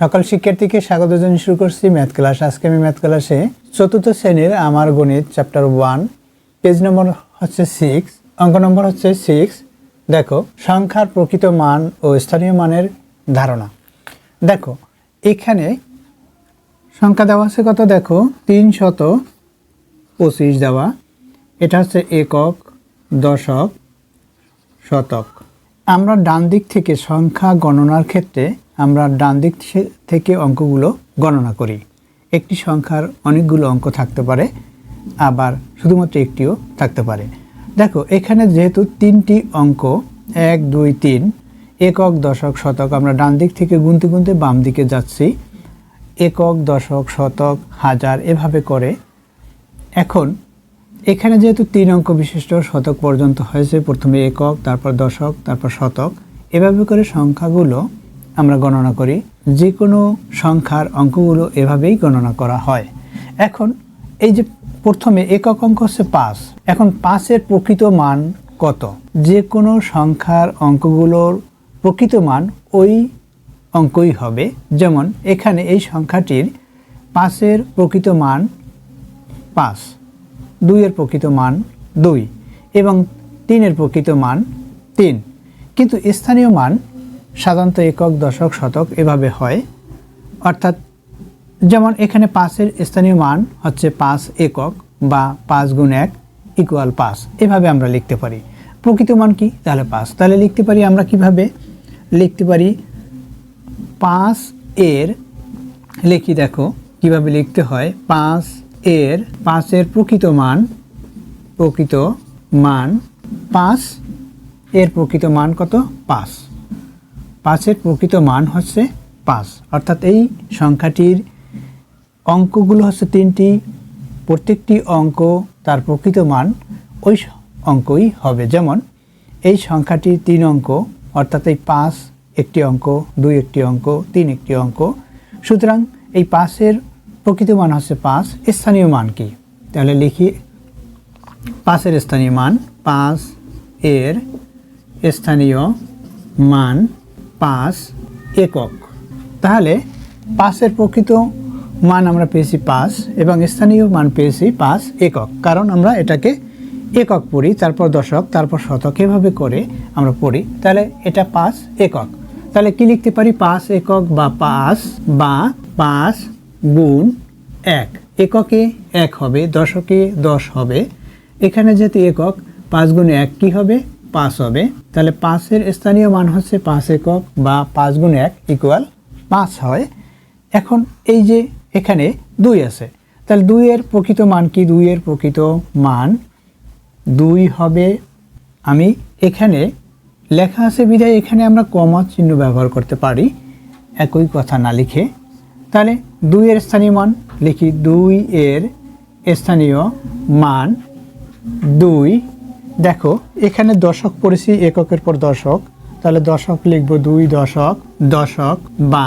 সকল শিক্ষার্থীকে স্বাগত জানিয়ে শুরু করছি ম্যাথ ক্লাস। আজকে আমি ম্যাথ ক্লাসে চতুর্থ শ্রেণীর আমার গণিত চ্যাপ্টার 1 পেজ নম্বর হচ্ছে 6, অঙ্ক নম্বর হচ্ছে 6। দেখো, সংখ্যার প্রকৃত মান ও স্থানীয় মানের ধারণা। দেখো, এখানে সংখ্যা দেওয়া আছে কত, দেখো 325 দেওয়া। এটা হচ্ছে একক, দশক, শতক। আমরা ডান দিক থেকে সংখ্যা গণনার ক্ষেত্রে আমরা ডান দিক থেকে অঙ্কগুলো গণনা করি। একটি সংখ্যার অনেকগুলো অঙ্ক থাকতে পারে, আবার শুধুমাত্র একটিও থাকতে পারে। দেখো, এখানে যেহেতু তিনটি অঙ্ক 1, 2, 3 একক, দশক, শতক, আমরা ডান দিক থেকে গুনতে গুনতে বাম দিকে যাচ্ছি। একক, দশক, শতক, হাজার এভাবে করে। এখন এখানে যেহেতু 3 অঙ্ক বিশিষ্ট শতক পর্যন্ত হয়েছে, প্রথমে একক, তারপর দশক, তারপর শতক, এভাবে করে সংখ্যাগুলো আমরা গণনা করি। যে কোনো সংখ্যার অঙ্কগুলো এভাবেই গণনা করা হয়। এখন এই যে প্রথমে একক অঙ্ক হচ্ছে 5। এখন 5-এর প্রকৃত মান কত? যে কোনো সংখ্যার অঙ্কগুলোর প্রকৃত মান ওই অঙ্কই হবে। যেমন এখানে এই সংখ্যাটির 5-এর প্রকৃত মান 5, 2-এর প্রকৃত মান 2 এবং 3-এর প্রকৃত মান 3। কিন্তু স্থানীয় মান সাধারণত একক, দশক, শতক এভাবে হয়। অর্থাৎ যেমন এখানে 5-এর স্থানীয় মান হচ্ছে 5 একক বা 5 গুণ 1 ইকুয়াল 5, এভাবে আমরা লিখতে পারি। প্রকৃত মান কি? তাহলে 5। তাহলে লিখতে পারি আমরা কিভাবে? লিখতে পারি 5-এর, লিখি দেখো কিভাবে লিখতে হয়। 5-এর প্রকৃত মান 5 এর প্রকৃত মান কত? 5। 5-এর প্রকৃত মান হচ্ছে 5। অর্থাৎ এই সংখ্যাটির অঙ্কগুলো হচ্ছে 3টি। প্রত্যেকটি অঙ্ক তার প্রকৃত মান ওই অঙ্কই হবে। যেমন এই সংখ্যাটির 3 অঙ্ক, অর্থাৎ এই 5 একটি অঙ্ক, 2 একটি অঙ্ক, 3 একটি অঙ্ক। সুতরাং এই 5-এর প্রকৃত মান হচ্ছে 5। স্থানীয় মান কি? তাহলে লিখি 5-এর স্থানীয় মান। 5-এর স্থানীয় মান 5 একক। তাহলে 5-এর প্রকৃত মান আমরা পেয়েছি 5 এবং স্থানীয় মান পেয়েছি 5 একক, কারণ আমরা এটাকে একক পড়ি, তারপর দশক, তারপর শতক, এভাবে করে আমরা পড়ি। তাহলে এটা 5 একক। তাহলে কি লিখতে পারি? 5 একক বা 5 গুণ 1। এককে 1 হবে, দশকে 10 হবে। এখানে যেহেতু একক, 5 গুণ 1 কি হবে? 5 হবে। তাহলে 5-এর স্থানীয় মান হচ্ছে 5 একক বা 5 গুণ 1 ইকুয়াল 5 হয়। এখন এই যে এখানে 2 আছে, তাহলে 2-এর প্রকৃত মান কি? 2-এর প্রকৃত মান 2 হবে। আমি এখানে লেখা আছে বিধায় এখানে আমরা কমা চিহ্ন ব্যবহার করতে পারি একই কথা না লিখে। তাহলে 2-এর স্থানীয় মান লিখি, 2-এর স্থানীয় মান 2। দেখো এখানে দশক পড়েছি, এককের পর দশক, তাহলে দশক লিখব 2 দশক বা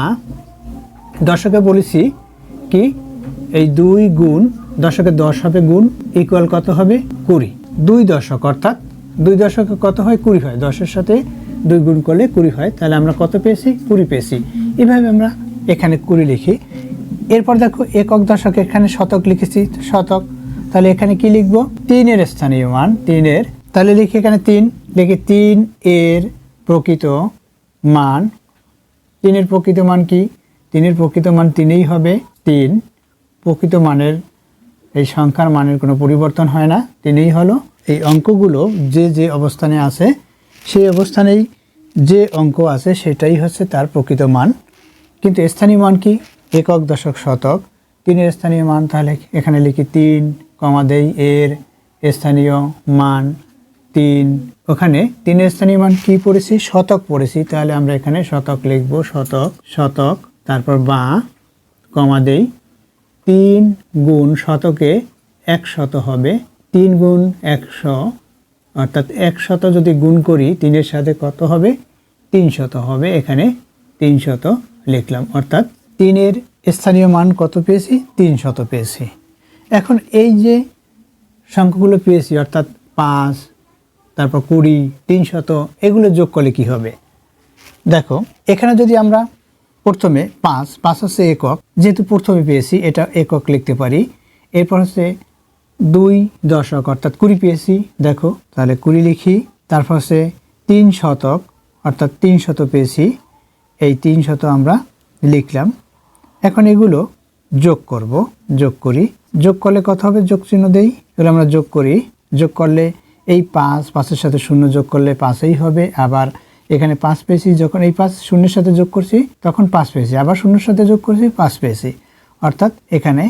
দশকে বলেছি কি এই 2 গুণ দশকে 10 হবে গুণ ইকুয়াল কত হবে? 20। 2 দশক, অর্থাৎ 2 দশকে কত হয়? 20 হয়। 10-এর সাথে 2 গুণ করলে 20 হয়। তাহলে আমরা কত পেয়েছি? 20 পেয়েছি। এভাবে আমরা এখানে 20 লিখি। এরপর দেখো একক, দশক, এখানে শতক লিখেছি, শতক। তাহলে এখানে কি লিখব? 3-এর স্থানীয় মান 3-এর। তাহলে লিখি এখানে 3, লিখি 3-এর প্রকৃত মান। 3-এর প্রকৃত মান কি? 3-এর প্রকৃত মান 3ই হবে। 3 প্রকৃত মানের, এই সংখ্যার মানের কোনো পরিবর্তন হয় না, 3ই হলো। এই অঙ্কগুলো যে যে অবস্থানে আছে সেই অবস্থানেই যে অঙ্ক আছে সেটাই হচ্ছে তার প্রকৃত মান। কিন্তু স্থানীয় মান কি? একক, দশক, শতক। 3-এর স্থানীয় মান, তাহলে এখানে লিখি 3, কমা দেই, এর স্থানীয় মান 3। ওখানে 3-এর স্থানীয় মান কি পড়েছি? শতক পড়েছি, তাহলে আমরা এখানে শতক লিখব, শতক, তারপর বা কমা দেই। 3 গুণ শতকে 100 হবে। 3 গুণ 100, অর্থাৎ 100 যদি গুণ করি 3-এর সাথে কত হবে? 300 হবে। এখানে 300 লিখলাম, অর্থাৎ 3-এর স্থানীয় মান কত পেয়েছি? 300 পেয়েছি। এখন এই যে সংখ্যাগুলো পেয়েছি, অর্থাৎ 5, তারপর 20, 300, এগুলো যোগ করলে কি হবে? দেখো এখানে যদি আমরা প্রথমে 5 5 হচ্ছে একক, যেহেতু প্রথমে পেয়েছি এটা একক লিখতে পারি। এরপর হচ্ছে 2 দশক অর্থাৎ 20 পেয়েছি, দেখো তাহলে 20 লিখি। তারপর হচ্ছে 3 শতক অর্থাৎ 300 পেয়েছি, এই 300 আমরা লিখলাম। এখন এগুলো যোগ করব, যোগ করি। যোগ করলে কত হবে, যোগ চিহ্ন দেই, এগুলো আমরা যোগ করি। যোগ করলে এই 5 5-এর সাথে 0 যোগ করলে 5ই হবে। আবার এখানে 5 পেয়েছি, যখন এই 5 শূন্যের সাথে যোগ করছি তখন 5 পেয়েছি, আবার শূন্যের সাথে যোগ করছি 5 পেয়েছি, অর্থাৎ এখানে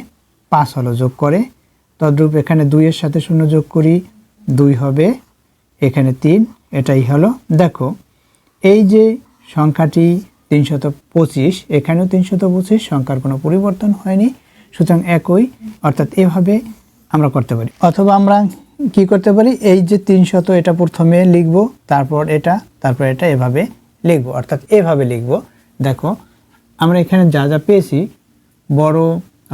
5 হলো যোগ করে। তদ্রূপ এখানে 2-এর সাথে 0 যোগ করি, 2 হবে, এখানে 3, এটাই হলো। দেখো এই যে সংখ্যাটি 325, এখানেও 325, সংখ্যার কোনো পরিবর্তন হয়নি, সুতরাং একই, অর্থাৎ এভাবে আমরা করতে পারি। অথবা আমরা কি করতে পারি, এই যে 300 এটা প্রথমে লিখব, তারপর এটা, তারপর এটা, এভাবে লিখব, অর্থাৎ এভাবে লিখব। দেখো আমরা এখানে যা যা পেয়েছি বড়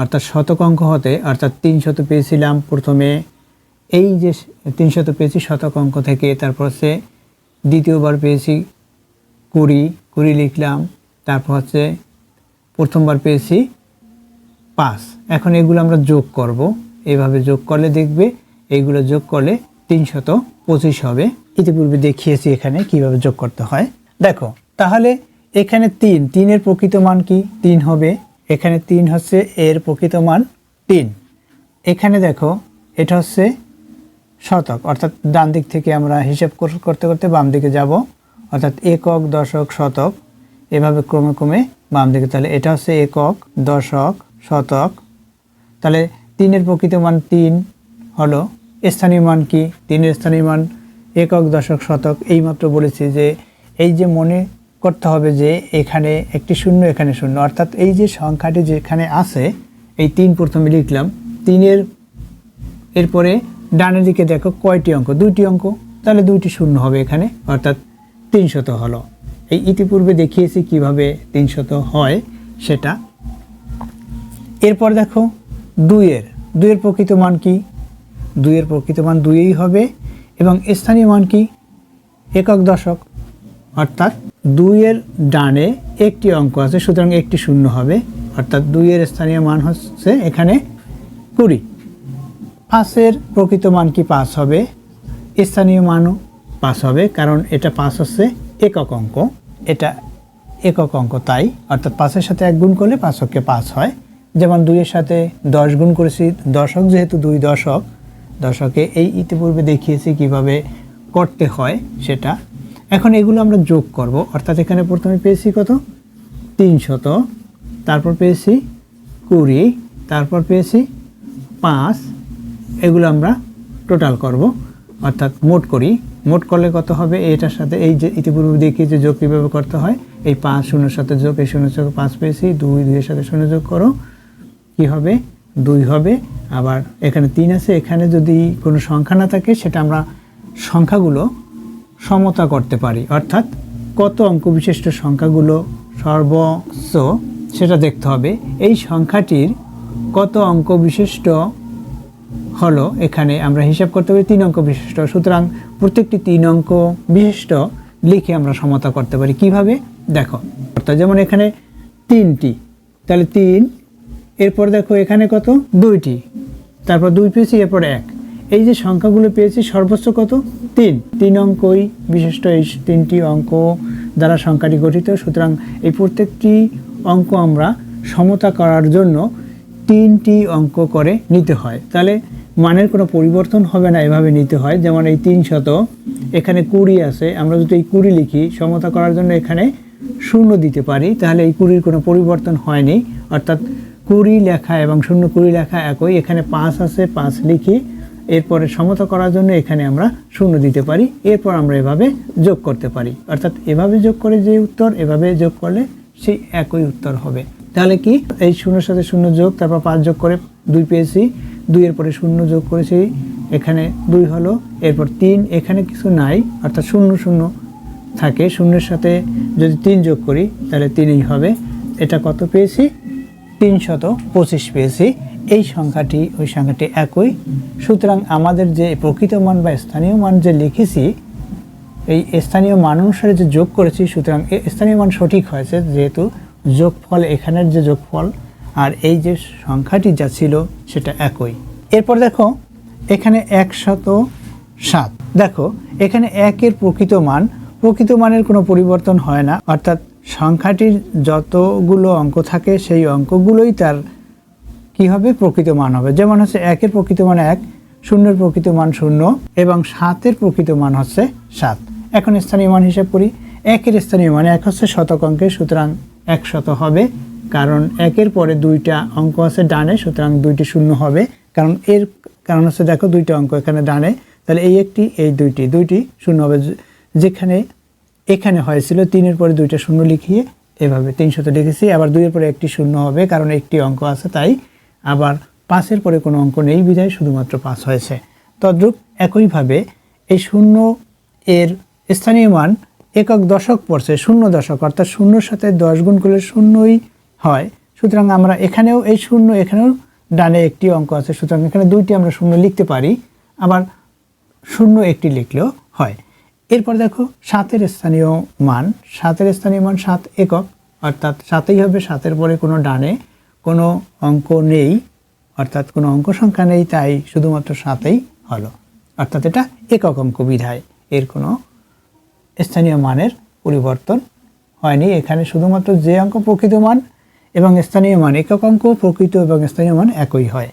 অর্থাৎ শতক অঙ্ক হতে, অর্থাৎ 300 পেয়েছিলাম প্রথমে, এই যে 300 পেয়েছি শতক অঙ্ক থেকে। তারপর হচ্ছে দ্বিতীয়বার পেয়েছি 20 লিখলাম। তারপর হচ্ছে প্রথমবার পেয়েছি 5। এখন এগুলো আমরা যোগ করব, এইভাবে যোগ করলে দেখবে এইগুলো যোগ করলে 325 হবে। ইতিপূর্বে দেখিয়েছি এখানে কিভাবে যোগ করতে হয়। দেখো তাহলে এখানে 3 এর প্রকৃত মান কি, 3 হবে। এখানে 3 হচ্ছে এর প্রকৃত মান 3। এখানে দেখো এটা হচ্ছে শতক, অর্থাৎ ডান দিক থেকে আমরা হিসাব করতে করতে বাম দিকে যাব, অর্থাৎ একক দশক শতক, এভাবে ক্রমে ক্রমে বাম দিকে। তাহলে এটা হচ্ছে একক দশক শতক। তাহলে 3 এর প্রকৃত মান 3 হলো। স্থানীয় মান কি, 3 এর স্থানীয় মান একক দশক শতক। এইমাত্র বলেছি যে এই যে মনে করতে হবে যে এখানে একটি শূন্য, এখানে শূন্য, অর্থাৎ এই যে সংখ্যাটি যেখানে আছে এই 3 প্রথমে লিখলাম, 3 এরপরে ডানের দিকে দেখো কয়টি অঙ্ক, 2টি অঙ্ক, তাহলে 2টি শূন্য হবে এখানে, অর্থাৎ 300 হলো। এই ইতিপূর্বে দেখিয়েছি কিভাবে 300 হয় সেটা। এরপর দেখো 2 এর প্রকৃত মান কি, 2 এর প্রকৃত মান 2ই হবে, এবং স্থানীয় মান কি, একক দশক, অর্থাৎ 2 এর ডানে একটি অঙ্ক আছে, সুতরাং একটি শূন্য হবে, অর্থাৎ 2 এর স্থানীয় মান হচ্ছে এখানে 20। 5 এর প্রকৃত মান কি, 5 হবে, স্থানীয় মানও 5 হবে, কারণ এটা 5 হচ্ছে একক অঙ্ক, এটা একক অঙ্ক, তাই অর্থাৎ 5-এর সাথে 1 গুণ করলে 5 অক্ষে 5 হয়। যেমন 2 এর সাথে 10 গুণ করেছি, দশক যেহেতু 2 দশক, দশকে এই ইতিপূর্বে দেখিয়েছি কিভাবে করতে হয় সেটা। এখন এগুলো আমরা যোগ করব, অর্থাৎ এখানে প্রথমে পেয়েছি কত, 300, তারপর পেয়েছি 20, তারপর পেয়েছি 5, এগুলো আমরা টোটাল করব, অর্থাৎ মোট করি। মোট করলে কত হবে, এটার সাথে এই যে ইতিপূর্বে দেখিয়ে যে যোগ কীভাবে করতে হয়, এই 5 শূন্যের সাথে যোগ, এই শূন্যের সাথে 5 পেয়েছি, 2 এর সাথে 0 যোগ করো, কি হবে, 2 হবে। আবার এখানে 3 আছে, এখানে যদি কোনো সংখ্যা না থাকে সেটা আমরা সংখ্যাগুলো সমতা করতে পারি, অর্থাৎ কত অঙ্ক বিশিষ্ট সংখ্যাগুলো সর্বোচ্চ সেটা দেখতে হবে। এই সংখ্যাটির কত অঙ্ক বিশিষ্ট হলো এখানে আমরা হিসাব করতে পারি 3 অঙ্ক বিশিষ্ট, সুতরাং প্রত্যেকটি 3 অঙ্ক বিশিষ্ট লিখে আমরা সমতা করতে পারি। কিভাবে দেখো, অর্থাৎ যেমন এখানে 3টি, তাহলে 3, এরপর দেখো এখানে কত, 2টি, তারপর 2 পেয়েছি, এরপর 1, এই যে সংখ্যাগুলো পেয়েছি সর্বোচ্চ কত, 3 অঙ্কই বিশিষ্ট এই 3টি অঙ্ক দ্বারা সংখ্যাটি গঠিত। সুতরাং এই প্রত্যেকটি অঙ্ক আমরা সমতা করার জন্য 3টি অঙ্ক করে নিতে হয়, তাহলে মানের কোনো পরিবর্তন হবে না, এভাবে নিতে হয়। যেমন এই 300, এখানে 20 আছে, আমরা যদি এই 20 লিখি সমতা করার জন্য এখানে 0 দিতে পারি, তাহলে এই 20-র কোনো পরিবর্তন হয়নি, অর্থাৎ 20 লেখা এবং 0 লেখা একই। এখানে 5 আছে, 5 লিখি, এরপরে সমতা করার জন্য এখানে আমরা 0 দিতে পারি, এরপর আমরা এভাবে যোগ করতে পারি, অর্থাৎ এভাবে যোগ করে যে উত্তর, এভাবে যোগ করলে সেই একই উত্তর হবে। তাহলে কি, এই 0-এর সাথে 0 যোগ, তারপর 5 যোগ করে 2 পেয়েছি, 2 এর পরে 0 যোগ করেছি, এখানে 2 হলো, এরপর 3, এখানে কিছু নাই, অর্থাৎ 0 থাকে, 0-এর সাথে যদি 3 যোগ করি তাহলে 3ই হবে। এটা কত পেয়েছি, 325 পেয়েছি। এই সংখ্যাটি ওই সংখ্যাটি একই, সুতরাং আমাদের যে প্রকৃত মান বা স্থানীয় মান যে লিখেছি, এই স্থানীয় মান অনুসারে যে যোগ করেছি, সুতরাং স্থানীয় মান সঠিক হয়েছে, যেহেতু যোগফল, এখানের যে যোগফল আর এই যে সংখ্যাটি যা ছিল সেটা একই। এরপর দেখো এখানে 107। দেখো এখানে 1-এর প্রকৃত মানের কোনো পরিবর্তন হয় না, অর্থাৎ সংখ্যাটির যতগুলো অঙ্ক থাকে সেই অঙ্কগুলোই তার কি হবে, প্রকৃত মান হবে। যেমন হচ্ছে 1-এর প্রকৃত মান 1, 0-এর প্রকৃত মান 0 এবং 7-এর প্রকৃত মান হচ্ছে 7। এখন স্থানীয় মান হিসাব করি। 1-এর স্থানীয় মান 1 হচ্ছে শতক অঙ্কে, সুতরাং 100 হবে, কারণ 1-এর পরে 2টা অঙ্ক আছে ডানে, সুতরাং 2টি শূন্য হবে। কারণ হচ্ছে দেখো 2টা অঙ্ক এখানে ডানে, তাহলে এই একটি এই দুইটি শূন্য হবে। যেখানে এখানে হয়েছিল 3-এর পরে 2টা শূন্য লিখিয়ে এভাবে 300 লিখেছি। আবার 2-এর পরে একটি শূন্য হবে, কারণ একটি অঙ্ক আছে তাই। আবার 5-এর পরে কোনো অঙ্ক নেই বিধায় শুধুমাত্র 5 হয়েছে। তদ্রূপ একইভাবে এই 0-এর স্থানীয় মান একক দশক পড়ছে, 0 দশক, অর্থাৎ 0-র সাথে 10 গুণ করলে 0ই হয়। সুতরাং আমরা এখানেও এই 0, এখানেও ডানে একটি অঙ্ক আছে, সুতরাং এখানে 2টি আমরা 0 লিখতে পারি, আবার 0 একটি লিখলেও হয়। এরপর দেখো 7-এর স্থানীয় মান, 7 একক, অর্থাৎ 7ই হবে। 7-এর পরে কোনো ডানে কোনো অঙ্ক নেই, অর্থাৎ কোনো অঙ্ক সংখ্যা নেই, তাই শুধুমাত্র 7ই হলো, অর্থাৎ এটা একক অঙ্ক বিধায় এর কোনো স্থানীয় মানের পরিবর্তন হয়নি। এখানে শুধুমাত্র যে অঙ্ক প্রকৃত মান এবং স্থানীয় মান, একক অঙ্ক প্রকৃত এবং স্থানীয় মান একই হয়।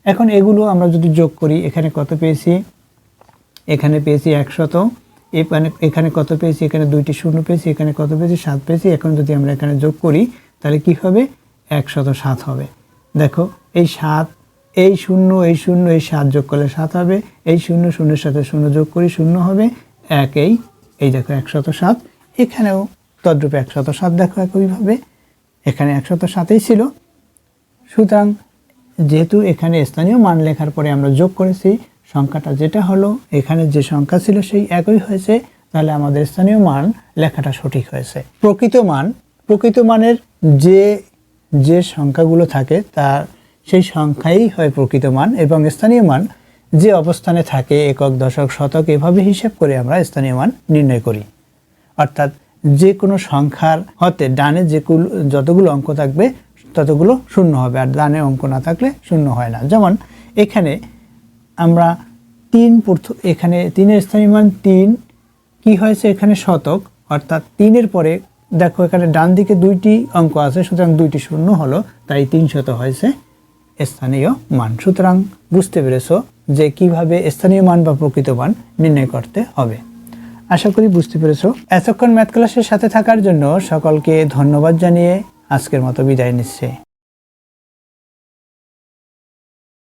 এখন এগুলো আমরা যদি যোগ করি, এখানে কত পেয়েছি, এখানে পেয়েছি 100, এখানে কত পেয়েছি, এখানে 2টি শূন্য পেয়েছি, এখানে কত পেয়েছি, 7 পেয়েছি। এখন যদি আমরা এখানে যোগ করি তাহলে কি হবে, 107 হবে। দেখো এই 7, এই 0, এই 0, এই 7 যোগ করলে 7 হবে, এই 0, 0-এর সাথে 0 যোগ করি 0 হবে, 1, এই দেখো 107। এখানেও তদ্রূপ 107, দেখো একইভাবে এখানে 107ই ছিল। সুতরাং যেহেতু এখানে স্থানীয় মান লেখার পরে আমরা যোগ করেছি, সংখ্যাটা যেটা হলো এখানে যে সংখ্যা ছিল সেই একই হয়েছে, তাহলে আমাদের স্থানীয় মান লেখাটা সঠিক হয়েছে। প্রকৃত মানের যে সংখ্যাগুলো থাকে তার সেই সংখ্যাই হয় প্রকৃত মান, এবং স্থানীয় মান যে অবস্থানে থাকে একক দশক শতক এভাবে হিসাব করে আমরা স্থানীয় মান নির্ণয় করি। অর্থাৎ যে কোনো সংখ্যার হতে ডানে যতগুলো অঙ্ক থাকবে ততগুলো শূন্য হবে, আর ডানে অঙ্ক না থাকলে শূন্য হয় না। যেমন এখানে আমরা 3-এর স্থানীয় মান 3 কি হয়েছে, এখানে শতক, অর্থাৎ 3-এর পরে দেখো এখানে ডান দিকে 2টি অঙ্ক আছে, সুতরাং 2টি শূন্য হলো, তাই 300 হয়েছে স্থানীয় মান। সুতরাং বুঝতে পেরেছো যে কিভাবে স্থানীয় মান বা প্রকৃত মান নির্ণয় করতে হবে। আশা করি বুঝতে পেরেছো। এতক্ষণ ম্যাথ ক্লাসের সাথে থাকার জন্য সকলকে ধন্যবাদ জানিয়ে আজকের মতো বিদায় নিচ্ছি।